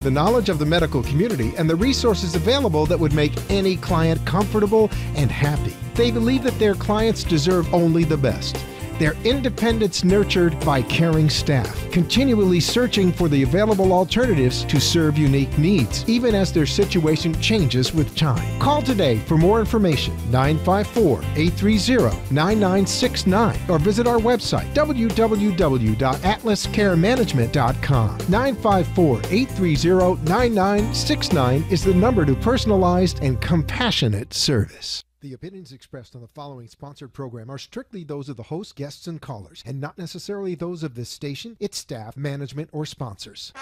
the knowledge of the medical community, and the resources available that would make any client comfortable and happy. They believe that their clients deserve only the best. Their independence nurtured by caring staff, continually searching for the available alternatives to serve unique needs, even as their situation changes with time. Call today for more information, 954-830-9969, or visit our website, www.atlascaremanagement.com. 954-830-9969 is the number to personalized and compassionate service. The opinions expressed on the following sponsored program are strictly those of the host, guests, and callers, and not necessarily those of this station, its staff, management, or sponsors.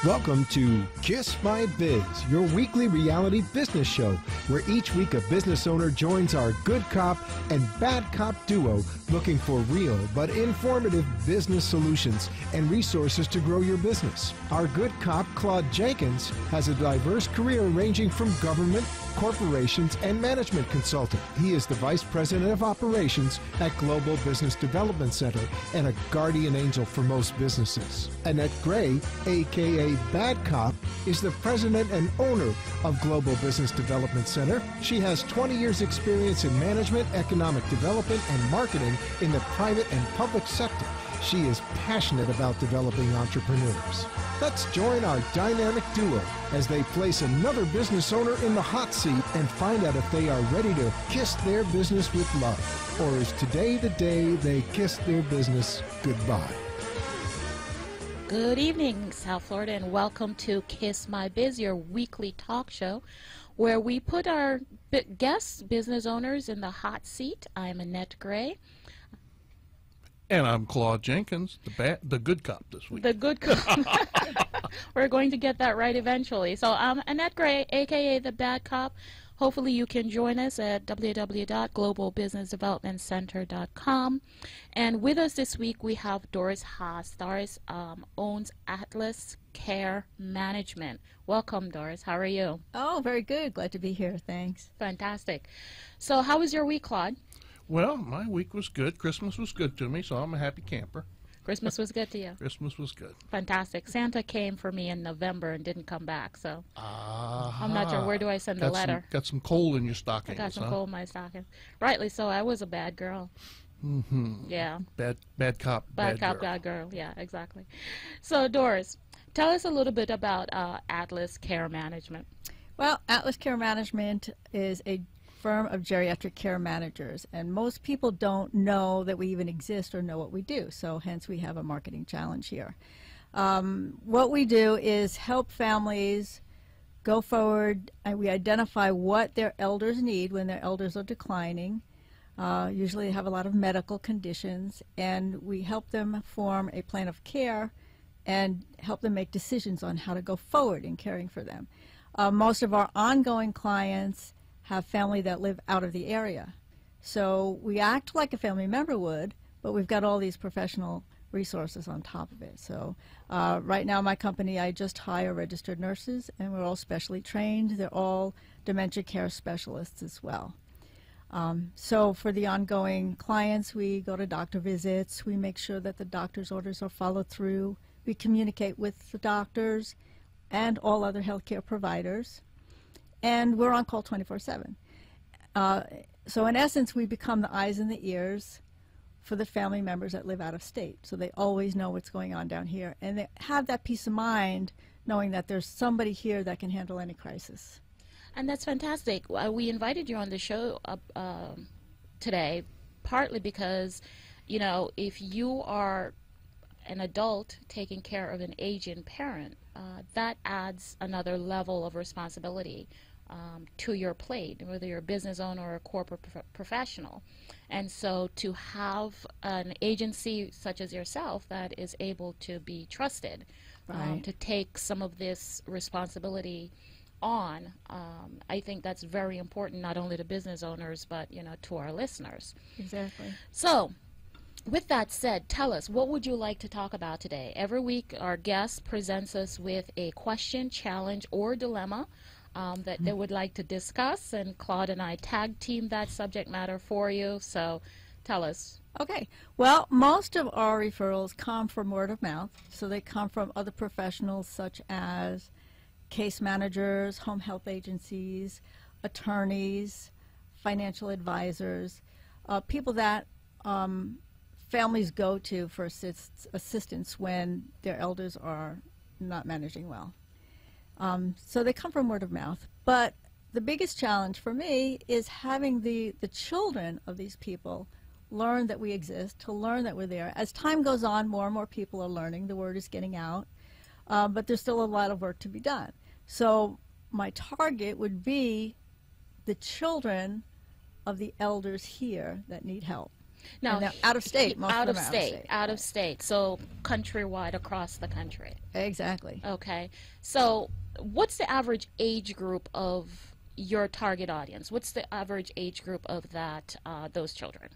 Welcome to Kiss My Biz, your weekly reality business show, where each week a business owner joins our good cop and bad cop duo looking for real but informative business solutions and resources to grow your business. Our good cop, Claude Jenkins, has a diverse career ranging from government, corporations, and management consulting. He is the Vice President of Operations at Global Business Development Center and a guardian angel for most businesses. Annette Gray, aka Bad Cop, is the President and owner of Global Business Development Center. She has 20 years experience in management, economic development, and marketing in the private and public sector. She is passionate about developing entrepreneurs. Let's join our dynamic duo as they place another business owner in the hot seat and find out if they are ready to kiss their business with love. Or is today the day they kiss their business goodbye? Good evening, South Florida, and welcome to Kiss My Biz, your weekly talk show where we put our guests, business owners, in the hot seat. I'm Annette Gray. And I'm Claude Jenkins, the good cop this week. The good cop. We're going to get that right eventually. So I'm Annette Gray, a.k.a. the bad cop. Hopefully you can join us at www.globalbusinessdevelopmentcenter.com. And with us this week we have Doris Haas. Doris owns Atlas Care Management. Welcome, Doris. How are you? Oh, very good. Glad to be here. Thanks. Fantastic. So how was your week, Claude? Well, my week was good. Christmas was good to me, so I'm a happy camper. Christmas was good to you? Christmas was good. Fantastic. Santa came for me in November and didn't come back, so I'm not sure. Where do I send the letter? Got some coal in your stocking. I got some coal in my stocking. Rightly so. I was a bad girl. Mm-hmm. Yeah. Bad cop, bad cop, girl. bad girl. Yeah, exactly. So, Doris, tell us a little bit about Atlas Care Management. Well, Atlas Care Management is a firm of geriatric care managers, and most people don't know that we even exist or know what we do, so hence we have a marketing challenge here. What we do is help families go forward, and we identify what their elders need when their elders are declining. Usually they have a lot of medical conditions, and we help them form a plan of care and help them make decisions on how to go forward in caring for them. Most of our ongoing clients have family that live out of the area. So we act like a family member would, but we've got all these professional resources on top of it. So right now my company, I just hire registered nurses, and we're all specially trained. They're all dementia care specialists as well. So for the ongoing clients, we go to doctor visits. We make sure that the doctor's orders are followed through. We communicate with the doctors and all other healthcare providers. And we're on call 24/7. So in essence, we become the eyes and the ears for the family members that live out of state. So they always know what's going on down here. And they have that peace of mind knowing that there's somebody here that can handle any crisis. And that's fantastic. We invited you on the show today partly because, you know, if you are an adult taking care of an aging parent, that adds another level of responsibility to your plate, whether you're a business owner or a corporate professional. And so to have an agency such as yourself that is able to be trusted, Right. to take some of this responsibility on, I think that's very important, not only to business owners, but, you know, to our listeners. Exactly. So, with that said, tell us, what would you like to talk about today? Every week, our guest presents us with a question, challenge, or dilemma that they would like to discuss, and Claude and I tag team that subject matter for you. So tell us. Okay. Well, most of our referrals come from word of mouth. So they come from other professionals such as case managers, home health agencies, attorneys, financial advisors, people that families go to for assistance when their elders are not managing well. So they come from word of mouth. But the biggest challenge for me is having the children of these people learn that we exist, to learn that we're there. As time goes on, more and more people are learning. The word is getting out. But there's still a lot of work to be done. So my target would be the children of the elders here that need help. Now, and they're out of state. Most out of of them are state, out of state. So countrywide, across the country. Exactly. Okay. So what's the average age group of your target audience? What's the average age group of that those children?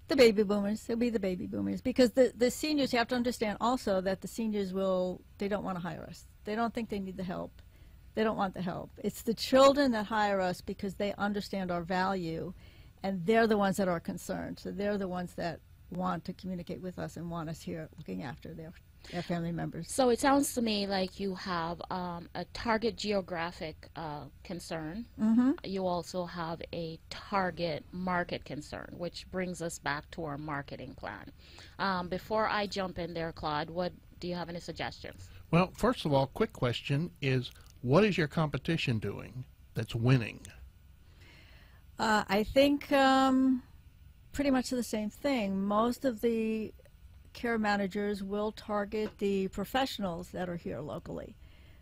The baby boomers. It'll be the baby boomers. Because the seniors, you have to understand also that the seniors they don't want to hire us. They don't think they need the help. They don't want the help. It's the children that hire us because they understand our value, and they're the ones that are concerned. So they're the ones that want to communicate with us and want us here looking after their family members. So it sounds to me like you have a target geographic concern. Mm-hmm. You also have a target market concern, which brings us back to our marketing plan. Before I jump in there, Claude, do you have any suggestions? Well, first of all, quick question is, what is your competition doing that's winning? I think pretty much the same thing. Most of the care managers will target the professionals that are here locally.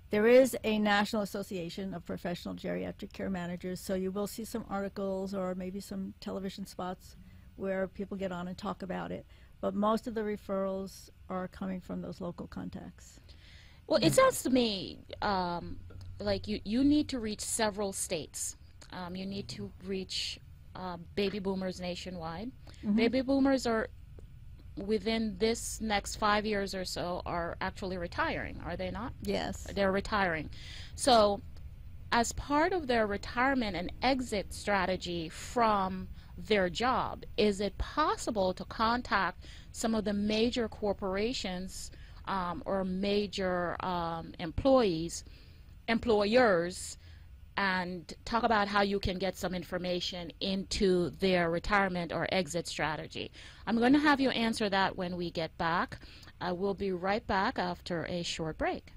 There is a National Association of Professional Geriatric Care Managers, so you will see some articles or maybe some television spots where people get on and talk about it. But most of the referrals are coming from those local contacts. Well, it sounds to me like you need to reach several states. You need to reach baby boomers nationwide. Mm-hmm. Baby boomers are, within this next 5 years or so, are actually retiring, are they not? Yes. They're retiring. So as part of their retirement and exit strategy from their job, is it possible to contact some of the major corporations or major employers, and talk about how you can get some information into their retirement or exit strategy? I'm going to have you answer that when we get back. We'll be right back after a short break.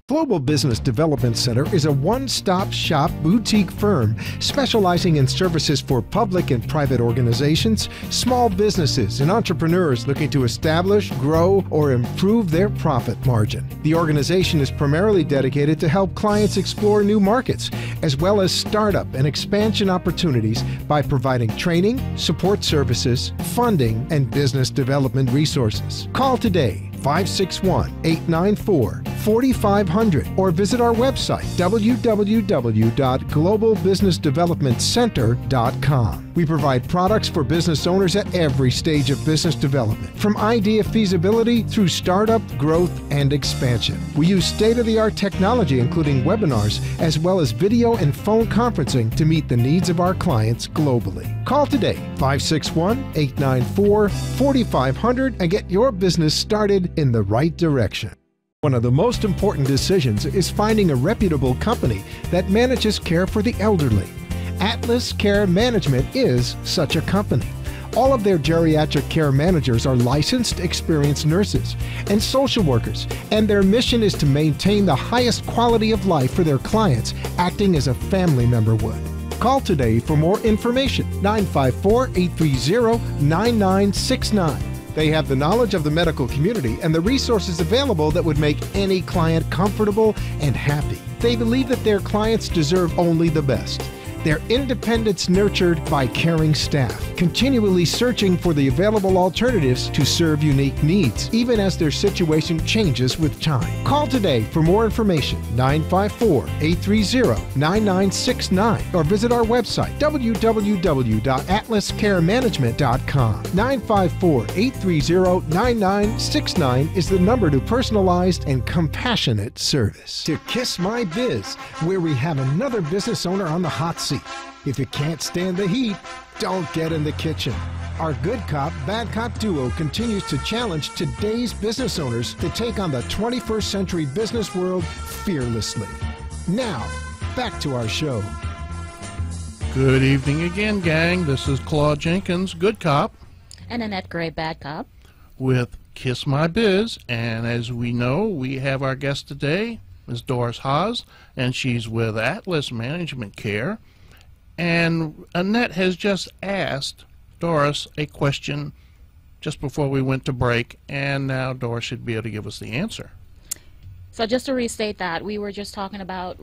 Global Business Development Center is a one-stop shop boutique firm specializing in services for public and private organizations, small businesses, and entrepreneurs looking to establish, grow, or improve their profit margin. The organization is primarily dedicated to help clients explore new markets, as well as startup and expansion opportunities by providing training, support services, funding, and business development resources. Call today, 561-894-4500, or visit our website, www.globalbusinessdevelopmentcenter.com. We provide products for business owners at every stage of business development, from idea feasibility through startup, growth, and expansion. We use state-of-the-art technology, including webinars, as well as video and phone conferencing to meet the needs of our clients globally. Call today, 561-894-4500, and get your business started in the right direction. One of the most important decisions is finding a reputable company that manages care for the elderly. Atlas Care Management is such a company. All of their geriatric care managers are licensed, experienced nurses and social workers, and their mission is to maintain the highest quality of life for their clients, acting as a family member would. Call today for more information, 954-830-9969. They have the knowledge of the medical community and the resources available that would make any client comfortable and happy. They believe that their clients deserve only the best. Their independence nurtured by caring staff, continually searching for the available alternatives to serve unique needs, even as their situation changes with time. Call today for more information, 954-830-9969, or visit our website, www.atlascaremanagement.com. 954-830-9969 is the number to personalized and compassionate service. To Kiss My Biz, where we have another business owner on the hot seat. If you can't stand the heat, don't get in the kitchen. Our good cop, bad cop duo continues to challenge today's business owners to take on the 21st century business world fearlessly. Now, back to our show. Good evening again, gang. This is Claude Jenkins, good cop, And Annette Gray, bad cop. with Kiss My Biz. And as we know, we have our guest today, Ms. Doris Haas, and she's with Atlas Management Care. And Annette has just asked Doris a question just before we went to break, and now Doris should be able to give us the answer. So just to restate that, we were just talking about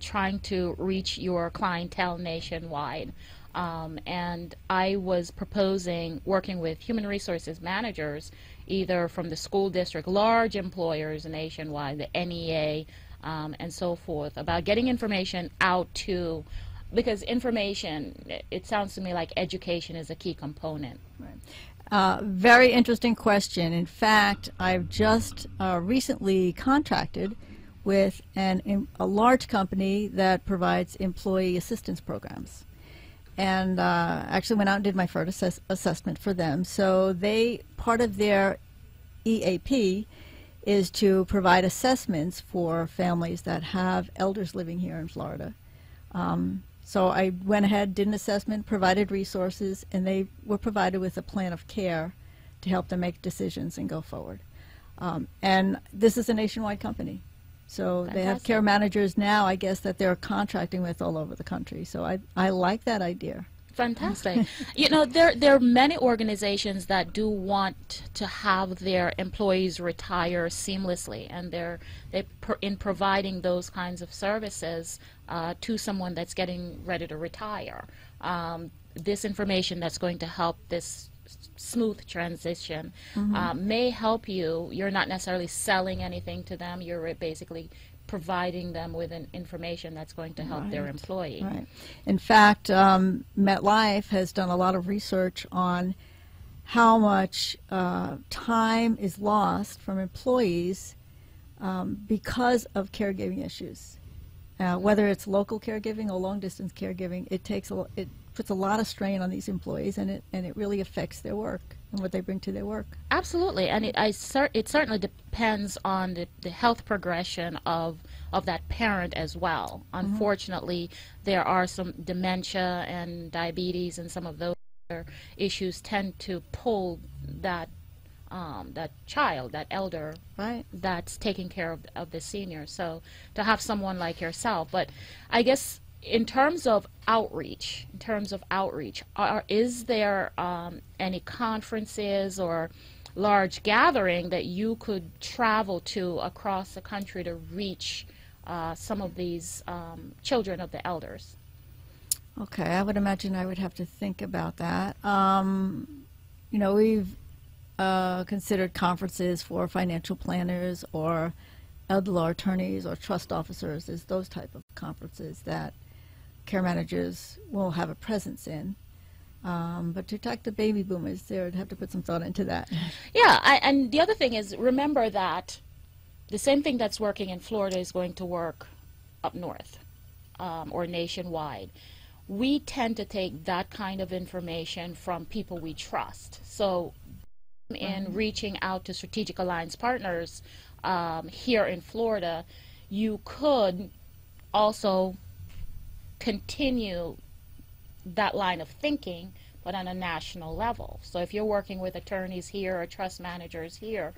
trying to reach your clientele nationwide. And I was proposing working with human resources managers, either from the school district, large employers nationwide, the NEA, and so forth, about getting information out to, because information, it sounds to me like education is a key component. Right. Very interesting question. In fact, I've just recently contracted with a large company that provides employee assistance programs. And actually went out and did my first assessment for them. So part of their EAP is to provide assessments for families that have elders living here in Florida. So I went ahead, did an assessment, provided resources, and they were provided with a plan of care to help them make decisions and go forward. And this is a nationwide company. So they have care managers now, I guess, that they're contracting with all over the country. So I like that idea. Fantastic. You know, there are many organizations that do want to have their employees retire seamlessly, and in providing those kinds of services to someone that's getting ready to retire. This information that's going to help this smooth transition may help you. You're not necessarily selling anything to them. You're basically providing them with an information that's going to help their employee. Right. In fact, MetLife has done a lot of research on how much time is lost from employees because of caregiving issues. Whether it's local caregiving or long-distance caregiving, it puts a lot of strain on these employees, and it really affects their work and what they bring to their work. Absolutely, and it certainly depends on the health progression of that parent as well. Unfortunately, there are some dementia and diabetes, and some of those issues tend to pull that child, that elder, that's taking care of the senior. So to have someone like yourself, but I guess in terms of outreach, is there any conferences or large gathering that you could travel to across the country to reach some of these children of the elders? Okay, I would imagine I would have to think about that. You know, we've considered conferences for financial planners or elder law attorneys or trust officers. There's those type of conferences that care managers will have a presence in. But to talk to baby boomers, they would have to put some thought into that. Yeah, and the other thing is, remember that the same thing that's working in Florida is going to work up north or nationwide. We tend to take that kind of information from people we trust. So in reaching out to strategic alliance partners here in Florida, you could also continue that line of thinking, but on a national level. So if you're working with attorneys here or trust managers here,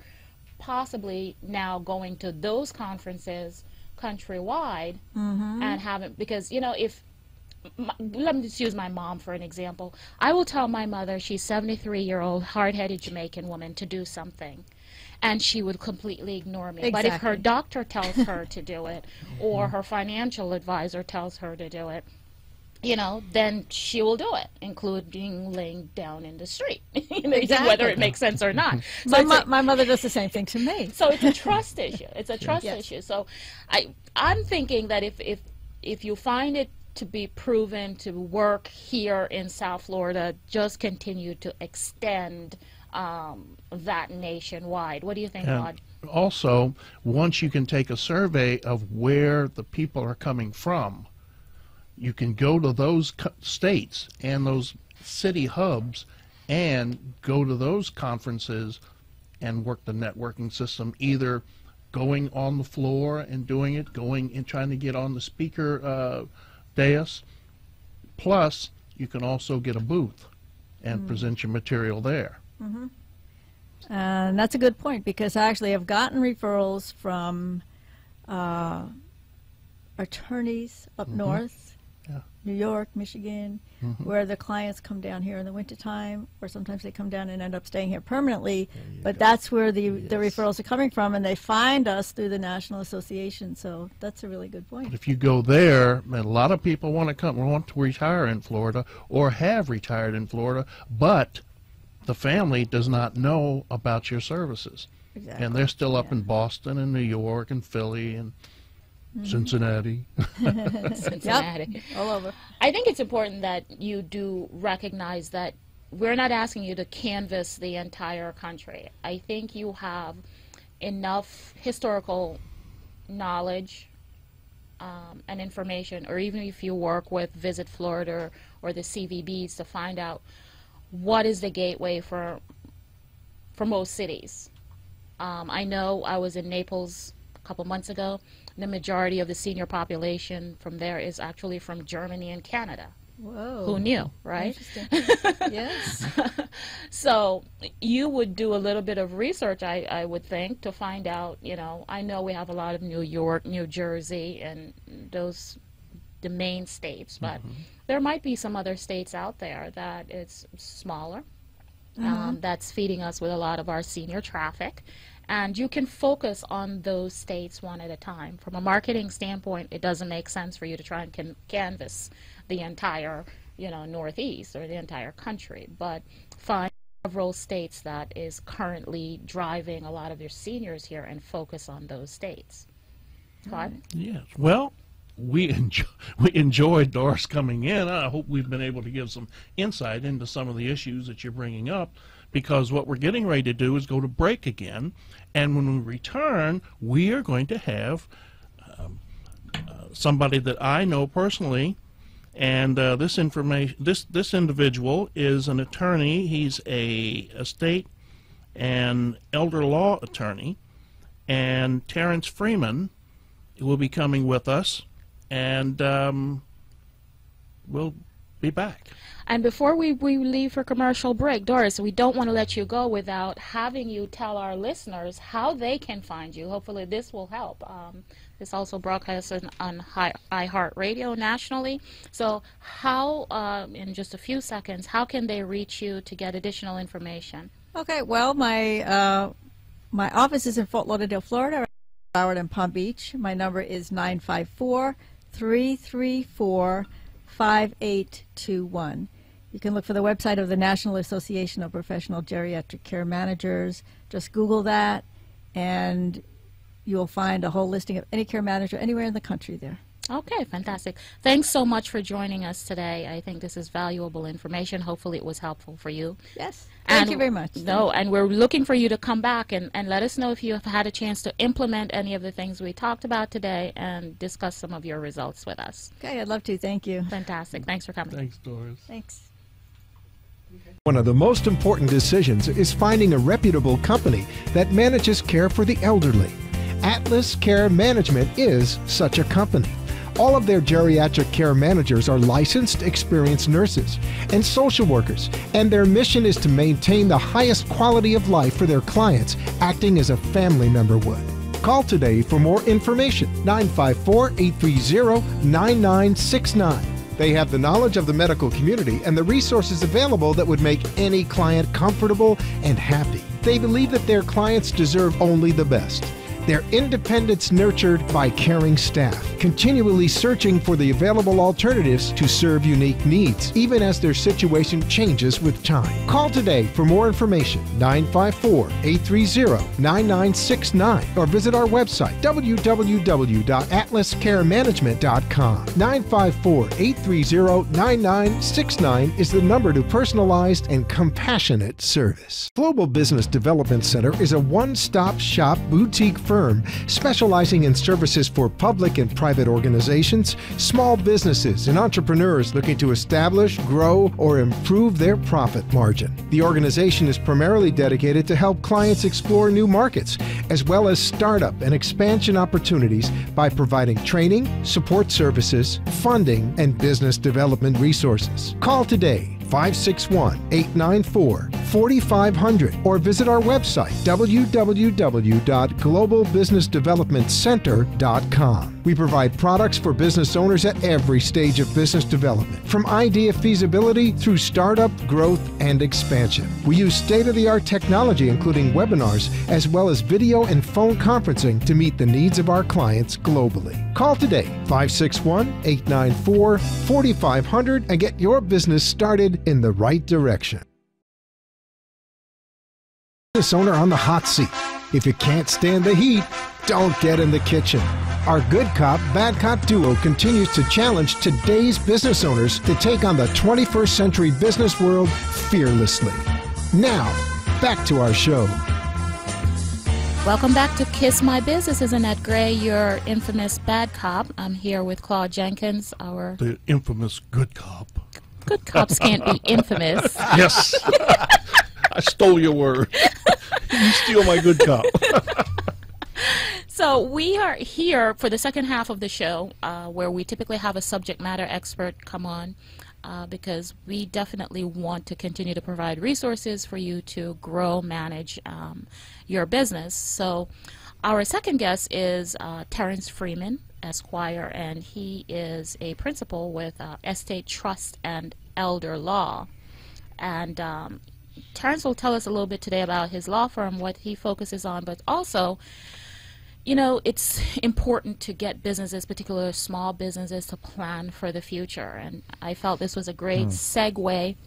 possibly now going to those conferences countrywide and having, because, you know, let me just use my mom for an example. I will tell my mother, she's 73-year-old, hard-headed Jamaican woman, to do something, and she would completely ignore me. Exactly. But if her doctor tells her to do it, or her financial advisor tells her to do it, then she will do it, including laying down in the street, Exactly. whether it makes sense or not. So My mother does the same thing to me. so it's a trust issue. It's a trust Yes. issue. So I'm thinking that if you find it to be proven to work here in South Florida, just continue to extend that nationwide. What do you think, Rod? And also, once you can take a survey of where the people are coming from, you can go to those states and those city hubs and go to those conferences and work the networking system, either going on the floor and doing it, going and trying to get on the speaker dais. Plus, you can also get a booth and present your material there. And that's a good point, because I actually have gotten referrals from attorneys up north, Yeah. New York, Michigan, where the clients come down here in the wintertime, or sometimes they come down and end up staying here permanently. But that's where the referrals are coming from, and they find us through the National Association. So that's a really good point. If you go there, and a lot of people want to retire in Florida or have retired in Florida, but the family does not know about your services. Exactly. And they're still up in Boston and New York and Philly and Cincinnati. Cincinnati. All over. I think it's important that you do recognize that we're not asking you to canvass the entire country. I think you have enough historical knowledge and information, or even if you work with Visit Florida or the CVBs, to find out what is the gateway for most cities. I know I was in Naples a couple months ago. The majority of the senior population from there is actually from Germany and Canada. Whoa. Who knew, right? Interesting. Yes. So you would do a little bit of research, I would think, to find out, I know we have a lot of New York, New Jersey, and the main states, but there might be some other states out there that it's smaller, that's feeding us with a lot of our senior traffic. And you can focus on those states one at a time. From a marketing standpoint, it doesn't make sense for you to try and canvass the entire, Northeast or the entire country. But find several states that is currently driving a lot of your seniors here and focus on those states. Todd? Yes. Well, we enjoyed Doris coming in. I hope we've been able to give some insight into some of the issues that you're bringing up, because what we're getting ready to do is go to break again, and when we return, we are going to have somebody that I know personally, and this individual is an attorney. He's a estate and elder law attorney, and Terrence Freeman will be coming with us, and we'll be back. And before we leave for commercial break, Doris, we don't want to let you go without having you tell our listeners how they can find you. Hopefully this will help. This also broadcasts on iHeartRadio nationally. So how, in just a few seconds, how can they reach you to get additional information? Okay, well, my office is in Fort Lauderdale, Florida, Howard and Palm Beach. My number is 954-334-5821. You can look for the website of the National Association of Professional Geriatric Care Managers. Just Google that, and you'll find a whole listing of any care manager anywhere in the country there. Okay, fantastic. Thanks so much for joining us today. I think this is valuable information. Hopefully it was helpful for you. Yes. Thank you very much. No, and we're looking for you to come back and let us know if you have had a chance to implement any of the things we talked about today and discuss some of your results with us. Okay, I'd love to. Thank you. Fantastic. Thanks for coming. Thanks, Doris. Thanks. One of the most important decisions is finding a reputable company that manages care for the elderly. Atlas Care Management is such a company. All of their geriatric care managers are licensed, experienced nurses and social workers, and their mission is to maintain the highest quality of life for their clients, acting as a family member would. Call today for more information, 954-830-9969. They have the knowledge of the medical community and the resources available that would make any client comfortable and happy. They believe that their clients deserve only the best. Their independence nurtured by caring staff, continually searching for the available alternatives to serve unique needs, even as their situation changes with time. Call today for more information, 954-830-9969, or visit our website, www.atlascaremanagement.com. 954-830-9969 is the number to personalized and compassionate service. Global Business Development Center is a one-stop shop boutique firm specializing in services for public and private organizations, small businesses, and entrepreneurs looking to establish, grow, or improve their profit margin. The organization is primarily dedicated to help clients explore new markets, as well as startup and expansion opportunities by providing training, support services, funding, and business development resources. Call today, 561-894-4500, or visit our website, www.globalbusinessdevelopmentcenter.com. We provide products for business owners at every stage of business development, from idea feasibility through startup, growth, and expansion. We use state-of-the-art technology, including webinars, as well as video and phone conferencing to meet the needs of our clients globally. Call today, 561-894-4500, and get your business started in the right direction. Business owner on the hot seat. If you can't stand the heat, don't get in the kitchen. Our good cop, bad cop duo continues to challenge today's business owners to take on the 21st century business world fearlessly. Now, back to our show. Welcome back to Kiss My Biz. This is Annette Gray, your infamous bad cop. I'm here with Claude Jenkins, our... The infamous good cop. Good cops can't be infamous. Yes. I stole your word. You steal my good cop. So we are here for the second half of the show, where we typically have a subject matter expert come on, because we definitely want to continue to provide resources for you to grow, manage your business. So our second guest is Terrence Freeman, Esquire, and he is a principal with Estate Trust and Elder Law. And Terrence will tell us a little bit today about his law firm, what he focuses on, but also, you know, it's important to get businesses, particularly small businesses, to plan for the future. And I felt this was a great segue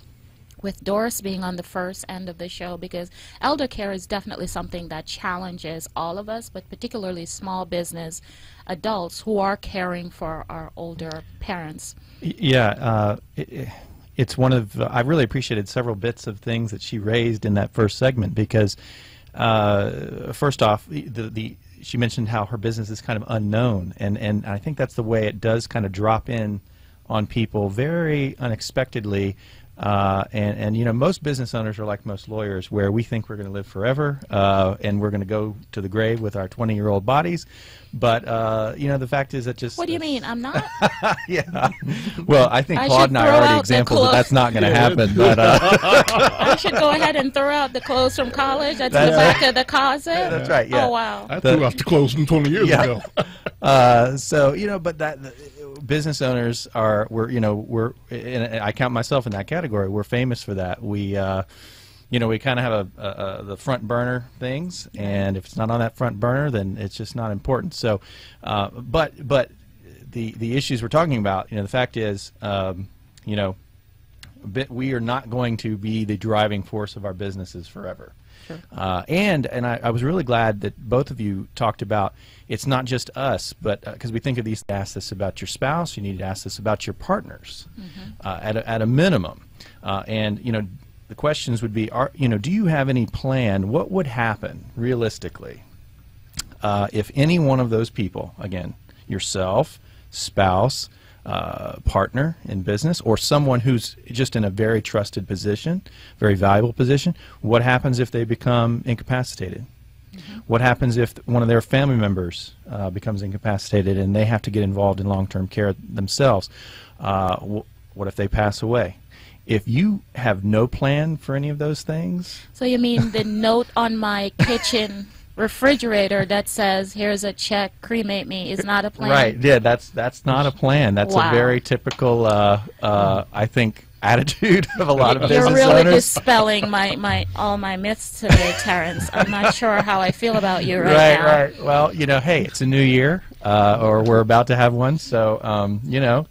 with Doris being on the first end of the show, because elder care is definitely something that challenges all of us, but particularly small business adults who are caring for our older parents. Yeah, it's one of, I really appreciated several bits of things that she raised in that first segment, because first off, she mentioned how her business is kind of unknown, and I think that's the way it does kind of drop in on people very unexpectedly. And you know, most business owners are like most lawyers, where we think we're going to live forever, and we're going to go to the grave with our 20-year-old bodies. But you know, the fact is that just... What do you mean? I'm not? Yeah. Well, I think Claude and I are the examples that that's not going to happen. But I should go ahead and throw out the clothes from college. That's in the back of the closet. That's right. Yeah. Oh wow. I threw out the clothes from 20 years ago. So you know, but that business owners we're and I count myself in that category. We're famous for that. We you know, we kind of have the front burner things, and if it's not on that front burner, then it's just not important. So, but the issues we're talking about, you know, the fact is, you know, we are not going to be the driving force of our businesses forever. Sure. And I was really glad that both of you talked about it's not just us, but because we think of these, ask this about your spouse, you need to ask this about your partners, at a minimum, and you know. The questions would be, you know, do you have any plan? What would happen realistically if any one of those people, again, yourself, spouse, partner in business, or someone who's just in a very trusted position, very valuable position, what happens if they become incapacitated? What happens if one of their family members becomes incapacitated and they have to get involved in long-term care themselves? What if they pass away? If you have no plan for any of those things... So you mean the note on my kitchen refrigerator that says, here's a check, cremate me, is not a plan? Right, yeah, that's not a plan. That's a very typical, I think, attitude of a lot of business You're really owners. dispelling all my myths today, Terrence. I'm not sure how I feel about you right now. Right. Well, hey, it's a new year, or we're about to have one, so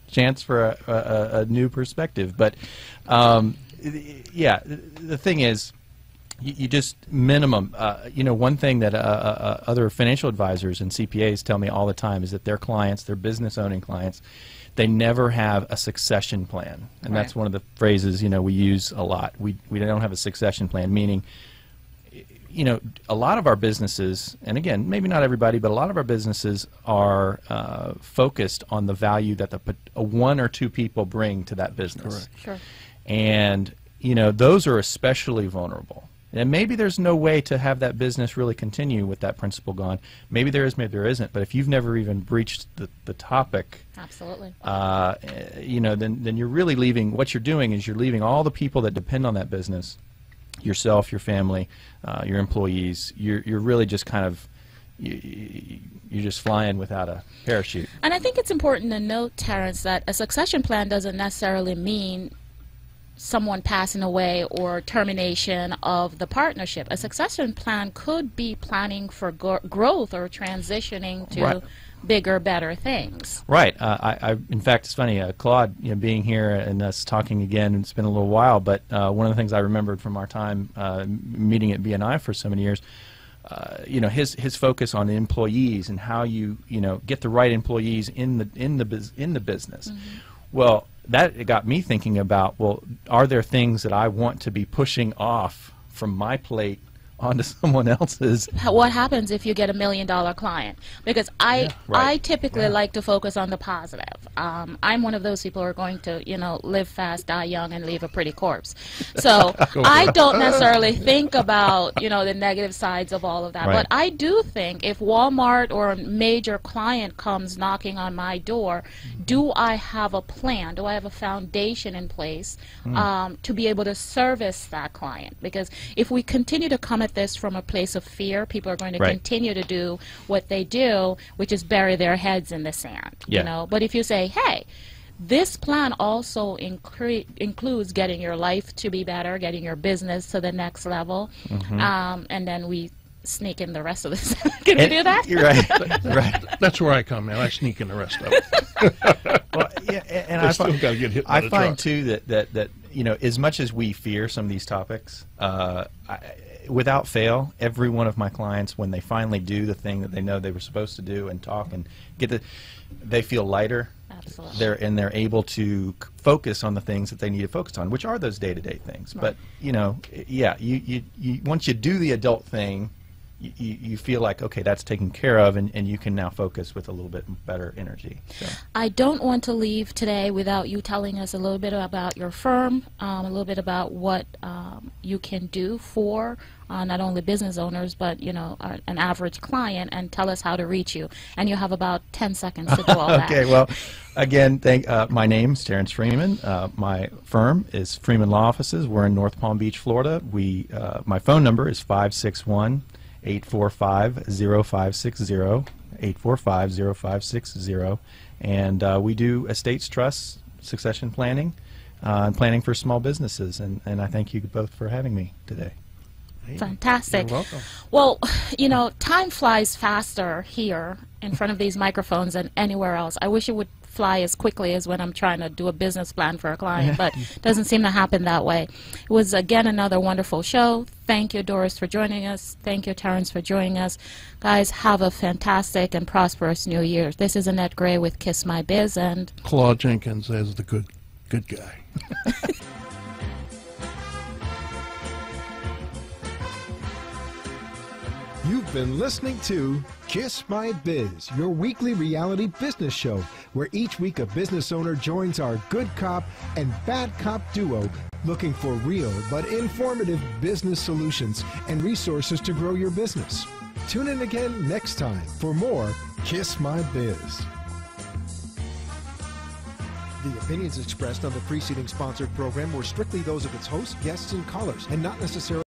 chance for a new perspective. But yeah, the thing is, you just minimum. One thing that other financial advisors and CPAs tell me all the time is that their clients, their business owning clients, they never have a succession plan, and that's one of the phrases we use a lot. We don't have a succession plan, meaning a lot of our businesses, and again, maybe not everybody, but a lot of our businesses are focused on the value that one or two people bring to that business. Correct. Sure. And those are especially vulnerable. And maybe there's no way to have that business really continue with that principle gone. Maybe there is, maybe there isn't. But if you've never even breached the topic, Absolutely. Then you're really leaving. What you're doing is you're leaving all the people that depend on that business, yourself, your family, your employees. You're really just kind of you're just flying without a parachute. And I think it's important to note, Terrence, that a succession plan doesn't necessarily mean someone passing away or termination of the partnership. A succession plan could be planning for growth or transitioning to bigger, better things. Right. In fact, it's funny, Claude, being here and us talking again, it's been a little while, but one of the things I remembered from our time meeting at BNI for so many years, his focus on employees and how you get the right employees in the business. Mm-hmm. Well, that got me thinking about, well, are there things that I want to be pushing off from my plate onto someone else's? What happens if you get $1 million client? Because I typically like to focus on the positive. I'm one of those people who are going to, live fast, die young, and leave a pretty corpse. So I don't necessarily think about, the negative sides of all of that. Right. But I do think if Walmart or a major client comes knocking on my door, do I have a plan? Do I have a foundation in place to be able to service that client? Because if we continue to come at this from a place of fear, people are going to continue to do what they do, which is bury their heads in the sand. But if you say, hey, this plan also includes getting your life to be better, getting your business to the next level, and then we sneak in the rest of this. Can we do that? You're right. Right. That's where I come in. I sneak in the rest of it. Well, yeah, and I still got to get hit by the I find truck. too that as much as we fear some of these topics, without fail, every one of my clients, when they finally do the thing that they know they were supposed to do and talk and they feel lighter. Absolutely. They're able to focus on the things that they need to focus on, which are those day-to-day things. Right. But you once you do the adult thing, you feel like, okay, that's taken care of, and you can now focus with a little bit better energy. So. I don't want to leave today without you telling us a little bit about your firm, a little bit about what you can do for not only business owners, but an average client, and tell us how to reach you. And you have about 10 seconds to do all that. Okay, well, again, my name's Terrence Freeman. My firm is Freeman Law Offices. We're in North Palm Beach, Florida. My phone number is 561-845-0560, 845-0560, and we do estates, trusts, succession planning, and planning for small businesses. And I thank you both for having me today. Fantastic. You're welcome. Well, time flies faster here in front of these microphones than anywhere else. I wish it would fly as quickly as when I'm trying to do a business plan for a client, but it doesn't seem to happen that way. It was, again, another wonderful show. Thank you, Doris, for joining us. Thank you, Terrence, for joining us. Guys, have a fantastic and prosperous New Year. This is Annette Gray with Kiss My Biz, and Claude Jenkins as the good guy. You've been listening to Kiss My Biz, your weekly reality business show, where each week a business owner joins our good cop and bad cop duo looking for real but informative business solutions and resources to grow your business. Tune in again next time for more Kiss My Biz. The opinions expressed on the preceding sponsored program were strictly those of its hosts, guests, and callers, and not necessarily